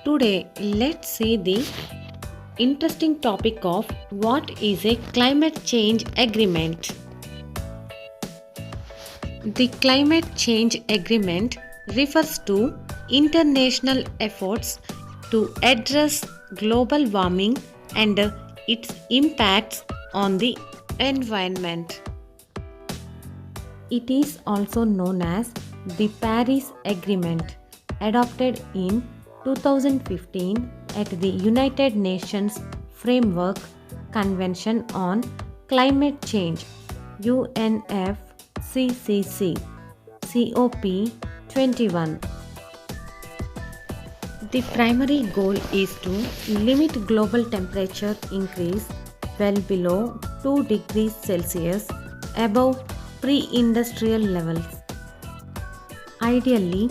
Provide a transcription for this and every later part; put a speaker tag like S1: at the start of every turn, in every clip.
S1: Today, let's see the interesting topic of what is a climate change agreement. The climate change agreement refers to international efforts to address global warming and its impacts on the environment. It is also known as the Paris Agreement, adopted in 2015 at the United Nations Framework Convention on Climate Change UNFCCC COP21. The primary goal is to limit global temperature increase well below 2 degrees Celsius above pre-industrial levels. Ideally,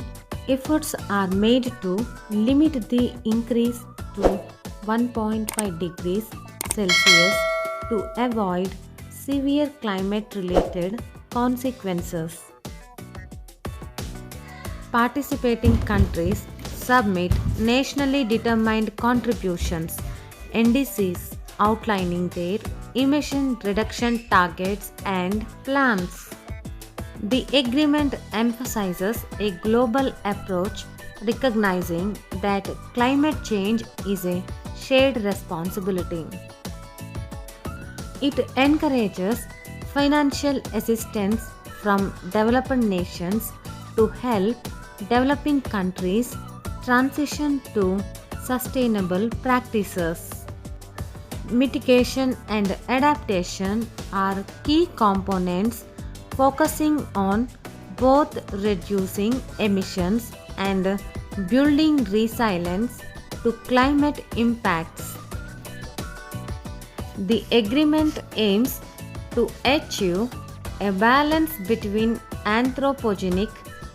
S1: efforts are made to limit the increase to 1.5 degrees Celsius to avoid severe climate related consequences. Participating countries submit nationally determined contributions, NDCs outlining their emission reduction targets and plans. The agreement emphasizes a global approach, recognizing that climate change is a shared responsibility. It encourages financial assistance from developed nations to help developing countries transition to sustainable practices. Mitigation and adaptation are key components, focusing on both reducing emissions and building resilience to climate impacts. The agreement aims to achieve a balance between anthropogenic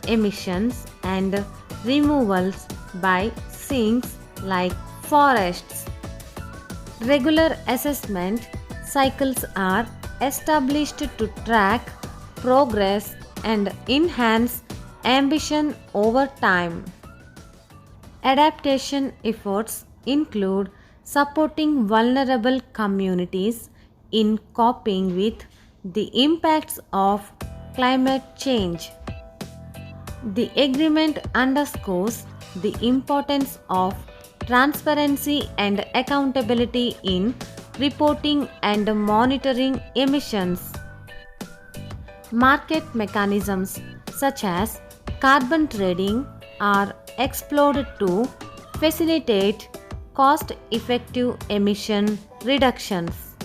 S1: emissions and removals by sinks like forests. Regular assessment cycles are established to track progress and enhance ambition over time. Adaptation efforts include supporting vulnerable communities in coping with the impacts of climate change. The agreement underscores the importance of transparency and accountability in reporting and monitoring emissions. Market mechanisms such as carbon trading are explored to facilitate cost effective emission reductions.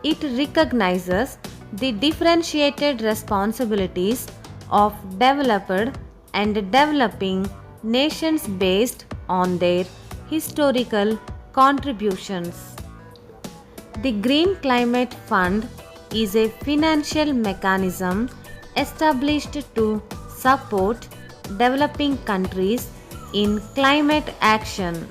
S1: It recognizes the differentiated responsibilities of developed and developing nations based on their historical contributions. The Green Climate Fund is a financial mechanism established to support developing countries in climate action.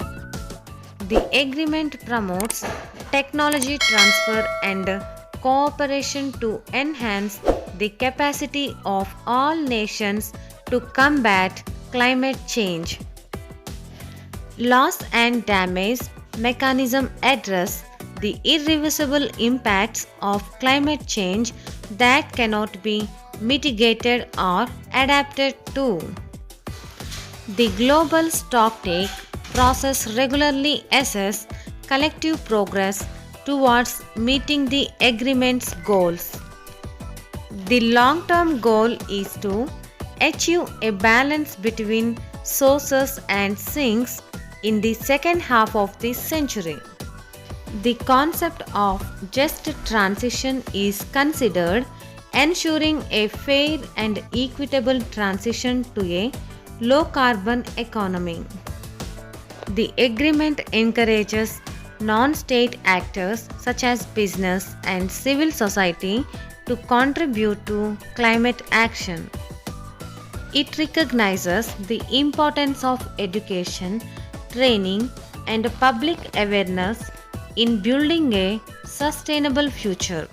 S1: The agreement promotes technology transfer and cooperation to enhance the capacity of all nations to combat climate change. Loss and damage mechanism address the irreversible impacts of climate change that cannot be mitigated or adapted to. The global stocktake process regularly assesses collective progress towards meeting the agreement's goals. The long-term goal is to achieve a balance between sources and sinks in the second half of this century. The concept of just transition is considered, ensuring a fair and equitable transition to a low carbon economy. The agreement encourages non-state actors such as business and civil society to contribute to climate action. It recognizes the importance of education, training, and public awareness in building a sustainable future.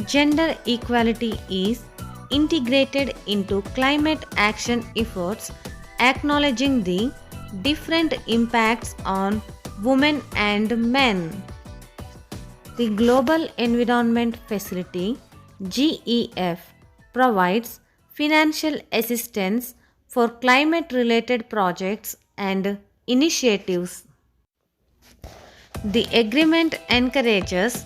S1: Gender equality is integrated into climate action efforts, acknowledging the different impacts on women and men. The Global Environment Facility (GEF) provides financial assistance for climate related projects and initiatives. The agreement encourages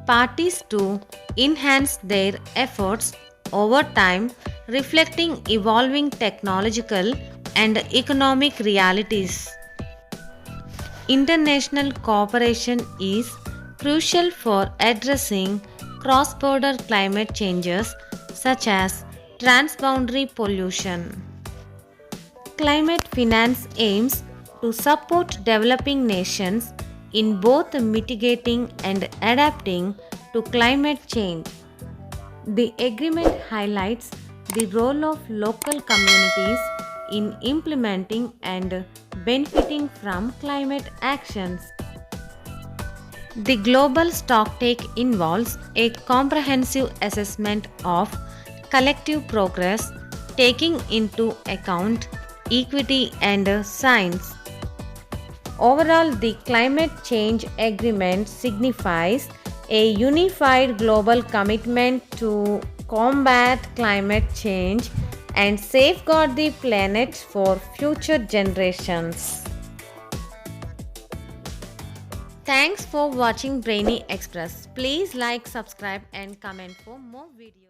S1: parties to enhance their efforts over time, reflecting evolving technological and economic realities. International cooperation is crucial for addressing cross border climate changes such as transboundary pollution. Climate finance aims to support developing nations in both mitigating and adapting to climate change. The agreement highlights the role of local communities in implementing and benefiting from climate actions. The global stocktake involves a comprehensive assessment of collective progress, taking into account equity and science. Overall, the climate change agreement signifies a unified global commitment to combat climate change and safeguard the planet for future generations. Thanks for watching Brainy Express. Please like, subscribe, and comment for more videos.